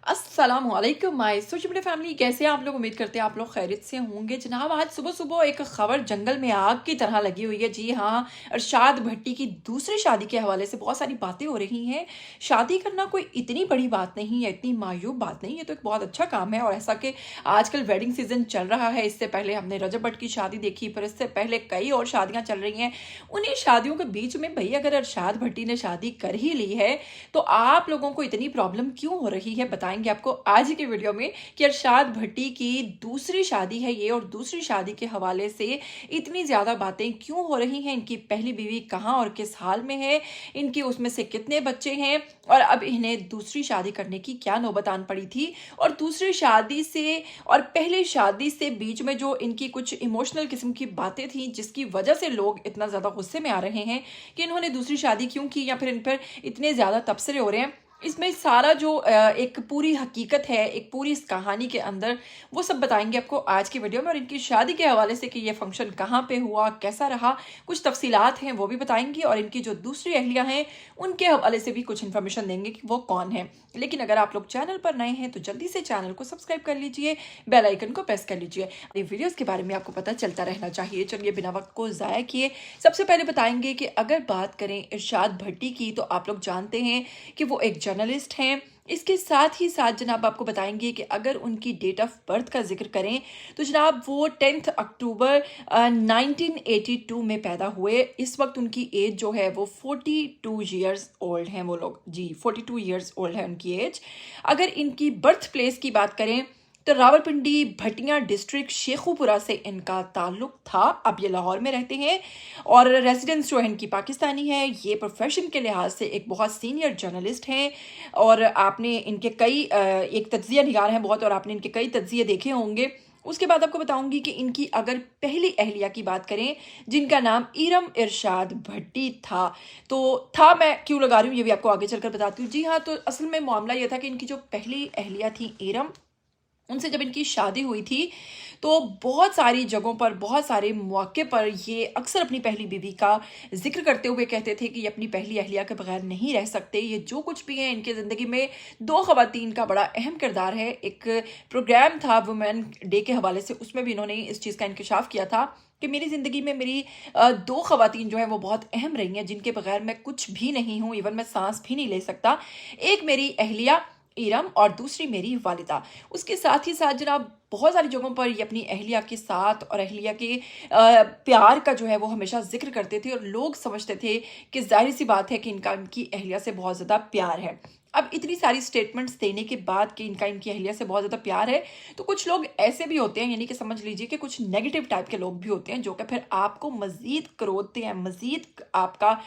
अस्सलाम वालेकुम my social media family, कैसे हैं आप लोग। उम्मीद करते हैं आप लोग खैरियत से होंगे। जनाब, आज सुबह सुबह एक खबर जंगल में आग की तरह लगी हुई है। जी हाँ, अरशाद भट्टी की दूसरी शादी के हवाले से बहुत सारी बातें हो रही हैं। शादी करना कोई इतनी बड़ी बात नहीं है, इतनी मायूब बात नहीं है, तो एक बहुत अच्छा काम है। और ऐसा कि आजकल वेडिंग सीजन चल रहा है। इससे पहले हमने रजब भट्ट की शादी देखी, पर इससे पहले कई और शादियां चल रही हैं। उन्हीं शादियों के बीच में भाई अगर अरशाद भट्टी ने शादी कर ही ली है तो आप लोगों को इतनी प्रॉब्लम क्यों हो रही है, बताएंगे आपको आज की वीडियो में कि अरशाद भट्टी की दूसरी शादी है ये, और दूसरी शादी के हवाले से इतनी ज्यादा बातें क्यों हो रही हैं। इनकी पहली बीवी कहाँ और किस हाल में है, इनकी उसमें से कितने बच्चे हैं, और अब इन्हें दूसरी शादी करने की क्या नौबत आन पड़ी थी। और दूसरी शादी से और पहली शादी से बीच में जो इनकी कुछ इमोशनल किस्म की बातें थी, जिसकी वजह से लोग इतना ज्यादा गुस्से में आ रहे हैं कि इन्होंने दूसरी शादी क्यों की, या फिर इन पर इतने ज्यादा तबसरे हो रहे हैं। इसमें सारा जो एक पूरी हकीकत है, एक पूरी इस कहानी के अंदर, वो सब बताएंगे आपको आज की वीडियो में। और इनकी शादी के हवाले से कि ये फंक्शन कहाँ पे हुआ, कैसा रहा, कुछ तफसीलात हैं वो भी बताएंगे। और इनकी जो दूसरी अहलिया हैं उनके हवाले से भी कुछ इन्फॉर्मेशन देंगे कि वो कौन है। लेकिन अगर आप लोग चैनल पर नए हैं तो जल्दी से चैनल को सब्सक्राइब कर लीजिए, बेल आइकन को प्रेस कर लीजिए। ये वीडियोस के बारे में आपको पता चलता रहना चाहिए। चलिए बिना वक्त को ज़ाया किए सबसे पहले बताएंगे कि अगर बात करें इरशाद भट्टी की, तो आप लोग जानते हैं कि वो एक जर्नलिस्ट हैं। इसके साथ ही साथ जनाब आपको बताएंगे कि अगर उनकी डेट ऑफ बर्थ का जिक्र करें तो जनाब वो 10 अक्टूबर 1982 में पैदा हुए। इस वक्त उनकी एज जो है वो 42 ईयर्स ओल्ड हैं वो लोग। जी, 42 ईयर्स ओल्ड है उनकी एज। अगर इनकी बर्थ प्लेस की बात करें तो रावलपिंडी भटियां डिस्ट्रिक्ट शेखुपुरा से इनका ताल्लुक था। अब ये लाहौर में रहते हैं और रेजिडेंस जो है इनकी पाकिस्तानी है। ये प्रोफेशन के लिहाज से एक बहुत सीनियर जर्नलिस्ट हैं और आपने इनके कई एक तज्जिया निगार हैं बहुत, और आपने इनके कई तज्जिए देखे होंगे। उसके बाद आपको बताऊंगी कि इनकी अगर पहली अहलिया की बात करें जिनका नाम इरम इरशाद भट्टी था, तो था मैं क्यों लगा रही हूँ ये भी आपको आगे चलकर बताती हूँ। जी हाँ, तो असल में मामला ये था कि इनकी जो पहली अहलिया थी इरम, उनसे जब इनकी शादी हुई थी तो बहुत सारी जगहों पर, बहुत सारे मौके पर ये अक्सर अपनी पहली बीवी का जिक्र करते हुए कहते थे कि ये अपनी पहली अहलिया के बगैर नहीं रह सकते। ये जो कुछ भी है इनकी ज़िंदगी में, दो ख़वातीन का बड़ा अहम किरदार है। एक प्रोग्राम था वुमेन डे के हवाले से, उसमें भी इन्होंने इस चीज़ का इंकशाफ किया था कि मेरी ज़िंदगी में मेरी दो ख़वातीन जो हैं वो बहुत अहम रही हैं, जिनके बगैर मैं कुछ भी नहीं हूँ, इवन मैं सांस भी नहीं ले सकता। एक मेरी अहलिया इरम और दूसरी मेरी वालिदा। उसके साथ ही साथ जनाब बहुत सारी जगहों पर ये अपनी अहलिया के साथ और अहलिया के प्यार का जो है वो हमेशा जिक्र करते थे, और लोग समझते थे कि जाहिर सी बात है कि इनका इनकी अहलिया से बहुत ज़्यादा प्यार है। अब इतनी सारी स्टेटमेंट्स देने के बाद कि इनका इनकी अहलिया से बहुत ज़्यादा प्यार है, तो कुछ लोग ऐसे भी होते हैं, यानी कि समझ लीजिए कि कुछ नेगेटिव टाइप के लोग भी होते हैं जो कि फिर आपको मज़ीद करोड़ते हैं, मज़ीद आपका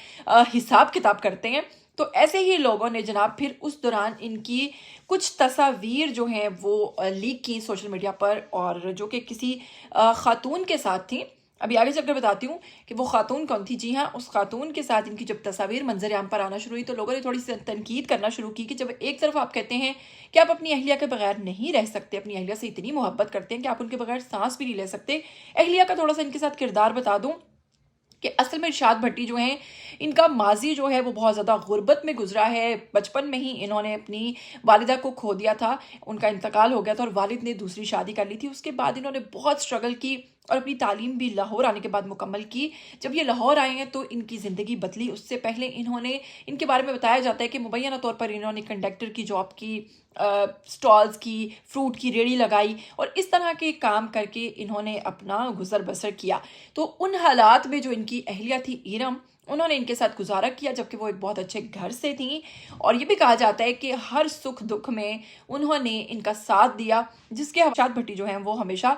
हिसाब किताब करते हैं। तो ऐसे ही लोगों ने जनाब फिर उस दौरान इनकी कुछ तस्वीर जो हैं वो लीक की सोशल मीडिया पर, और जो कि किसी खातून के साथ थी। अभी आगे चलकर बताती हूँ कि वो खातून कौन थी। जी हाँ, उस खातून के साथ इनकी जब तस्वीर मंजर आम पर आना शुरू हुई तो लोगों ने थोड़ी सी तनकीद करना शुरू की कि जब एक तरफ आप कहते हैं कि आप अपनी अहलिया के बगैर नहीं रह सकते, अपनी अहलिया से इतनी मोहब्बत करते हैं कि आप उनके बगैर सांस भी नहीं ले सकते। अहलिया का थोड़ा सा इनके साथ किरदार बता दूँ कि असल में इरशाद भट्टी जो हैं, इनका माजी जो है वो बहुत ज़्यादा गुर्बत में गुजरा है। बचपन में ही इन्होंने अपनी वालिदा को खो दिया था, उनका इंतकाल हो गया था, और वालिद ने दूसरी शादी कर ली थी। उसके बाद इन्होंने बहुत स्ट्रगल की और अपनी तालीम भी लाहौर आने के बाद मुकम्मल की। जब ये लाहौर आए हैं तो इनकी ज़िंदगी बदली। उससे पहले इन्होंने, इनके बारे में बताया जाता है कि मुबैना तौर पर इन्होंने कंडक्टर की जॉब की, स्टॉल्स की, फ्रूट की रेड़ी लगाई, और इस तरह के काम करके इन्होंने अपना गुजर बसर किया। तो उन हालात में जो इनकी अहलिया थी इरम, उन्होंने इनके साथ गुजारा किया, जबकि वो एक बहुत अच्छे घर से थी। और ये भी कहा जाता है कि हर सुख दुख में उन्होंने इनका साथ दिया, जिसके इरशाद भट्टी जो हैं वो हमेशा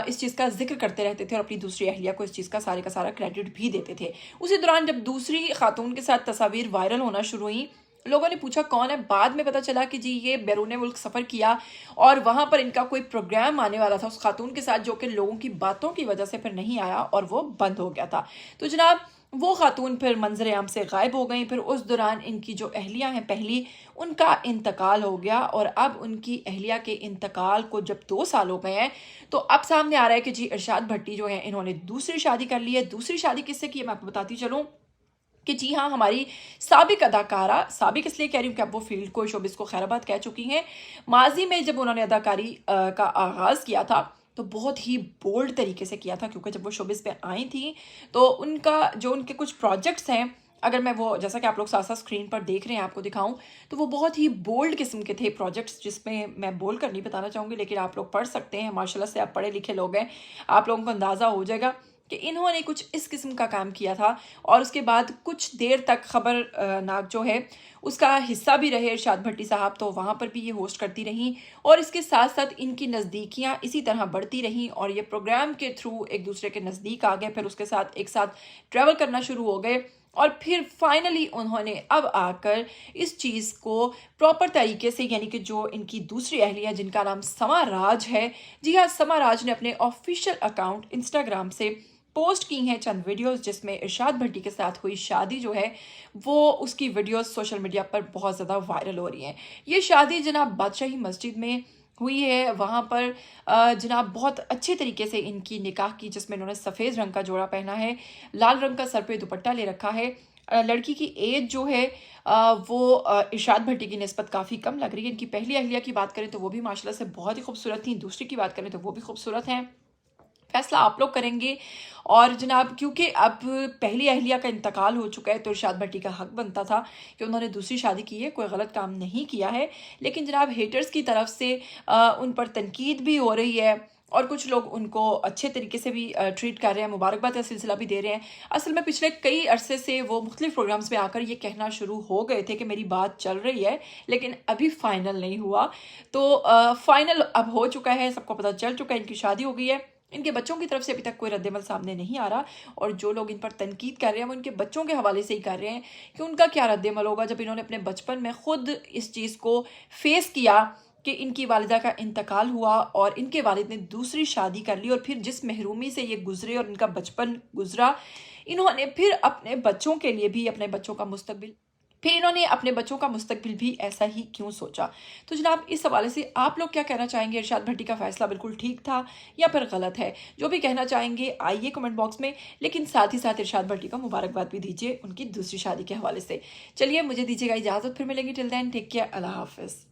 इस चीज़ का जिक्र करते रहते थे और अपनी दूसरी अहलिया को इस चीज़ का सारा क्रेडिट भी देते थे। उसी दौरान जब दूसरी खातून के साथ तस्वीर वायरल होना शुरू हुई, लोगों ने पूछा कौन है। बाद में पता चला कि जी ये बैरून मुल्क सफ़र किया और वहाँ पर इनका कोई प्रोग्राम आने वाला था उस खातून के साथ, जो कि लोगों की बातों की वजह से फिर नहीं आया और वो बंद हो गया था। तो जनाब वो खातून फिर मंजर आम से गायब हो गई। फिर उस दौरान इनकी जो अहलिया हैं पहली, उनका इंतकाल हो गया, और अब उनकी अहलिया के इंतकाल को जब 2 साल हो गए हैं तो अब सामने आ रहा है कि जी इरशाद भट्टी जो है इन्होंने दूसरी शादी कर ली है। दूसरी शादी किससे की है मैं आपको बताती चलूँ। کہ جی ہاں ہماری سابق اداکارہ، سابق اس لیے کہہ رہی ہوں کہ اب وہ فیلڈ کو شوبز کو خیرآباد کہہ چکی ہیں، ماضی میں جب انہوں نے اداکاری کا آغاز کیا تھا تو بہت ہی بولڈ طریقے سے کیا تھا، کیونکہ جب وہ شوبز پہ آئی تھیں تو ان کا جو ان کے کچھ پروجیکٹس ہیں، اگر میں وہ جیسا کہ آپ لوگ ساتھ ساتھ اسکرین پر دیکھ رہے ہیں آپ کو دکھاؤں، تو وہ بہت ہی بولڈ قسم کے تھے پروجیکٹس، جس میں میں بول کر نہیں بتانا چاہوں گی، لیکن آپ لوگ پڑھ سکتے ہیں، ماشاء اللہ سے آپ پڑھے لکھے لوگ ہیں، آپ لوگوں کو اندازہ ہو جائے گا کہ انہوں نے کچھ اس قسم کا کام کیا تھا، اور اس کے بعد کچھ دیر تک خبر ناک جو ہے اس کا حصہ بھی رہے ارشاد بھٹی صاحب، تو وہاں پر بھی یہ ہوسٹ کرتی رہیں، اور اس کے ساتھ ساتھ ان کی نزدیکیاں اسی طرح بڑھتی رہیں، اور یہ پروگرام کے تھرو ایک دوسرے کے نزدیک آ گئے، پھر اس کے ساتھ ایک ساتھ ٹریول کرنا شروع ہو گئے، اور پھر فائنلی انہوں نے اب آ کر اس چیز کو پراپر طریقے سے، یعنی کہ جو ان کی دوسری اہلیہ جن کا نام سما راج ہے، جی ہاں سما راج نے اپنے آفیشیل اکاؤنٹ انسٹاگرام سے پوسٹ کی ہیں چند ویڈیوز، جس میں ارشاد بھٹی کے ساتھ ہوئی شادی جو ہے وہ اس کی ویڈیوز سوشل میڈیا پر بہت زیادہ وائرل ہو رہی ہیں۔ یہ شادی جناب بادشاہی مسجد میں ہوئی ہے، وہاں پر جناب بہت اچھے طریقے سے ان کی نکاح کی، جس میں انہوں نے سفید رنگ کا جوڑا پہنا ہے، لال رنگ کا سر پہ دوپٹہ لے رکھا ہے۔ لڑکی کی ایج جو ہے وہ ارشاد بھٹی کی نسبت کافی کم لگ رہی ہے۔ ان کی پہلی اہلیہ کی بات کریں تو وہ بھی ماشاءاللہ سے بہت ہی خوبصورت تھیں، دوسری کی بات کریں تو وہ بھی خوبصورت ہیں، فیصلہ آپ لوگ کریں گے۔ اور جناب کیونکہ اب پہلی اہلیہ کا انتقال ہو چکا ہے تو ارشاد بھٹی کا حق بنتا تھا کہ انہوں نے دوسری شادی کی ہے، کوئی غلط کام نہیں کیا ہے، لیکن جناب ہیٹرز کی طرف سے ان پر تنقید بھی ہو رہی ہے، اور کچھ لوگ ان کو اچھے طریقے سے بھی ٹریٹ کر رہے ہیں، مبارکباد کا سلسلہ بھی دے رہے ہیں۔ اصل میں پچھلے کئی عرصے سے وہ مختلف پروگرامز میں آ کر یہ کہنا شروع ہو گئے تھے کہ میری بات چل رہی ہے، لیکن ابھی فائنل نہیں ہوا، تو فائنل اب ہو چکا ہے، سب کو پتہ چل چکا ہے، ان کی شادی ہو گئی ہے۔ ان کے بچوں کی طرف سے ابھی تک کوئی رد عمل سامنے نہیں آ رہا، اور جو لوگ ان پر تنقید کر رہے ہیں وہ ان کے بچوں کے حوالے سے ہی کر رہے ہیں کہ ان کا کیا رد عمل ہوگا، جب انہوں نے اپنے بچپن میں خود اس چیز کو فیس کیا کہ ان کی والدہ کا انتقال ہوا اور ان کے والد نے دوسری شادی کر لی، اور پھر جس محرومی سے یہ گزرے اور ان کا بچپن گزرا، انہوں نے پھر اپنے بچوں کے لیے بھی، اپنے بچوں کا مستقبل، پھر انہوں نے اپنے بچوں کا مستقبل بھی ایسا ہی کیوں سوچا۔ تو جناب اس حوالے سے آپ لوگ کیا کہنا چاہیں گے؟ ارشاد بھٹی کا فیصلہ بالکل ٹھیک تھا یا پھر غلط ہے؟ جو بھی کہنا چاہیں گے آئیے کمنٹ باکس میں، لیکن ساتھ ہی ساتھ ارشاد بھٹی کو مبارکباد بھی دیجیے ان کی دوسری شادی کے حوالے سے۔ چلیے مجھے دیجیے گا اجازت، پھر ملیں گے، ٹل دین ٹیک کیئر، اللہ حافظ۔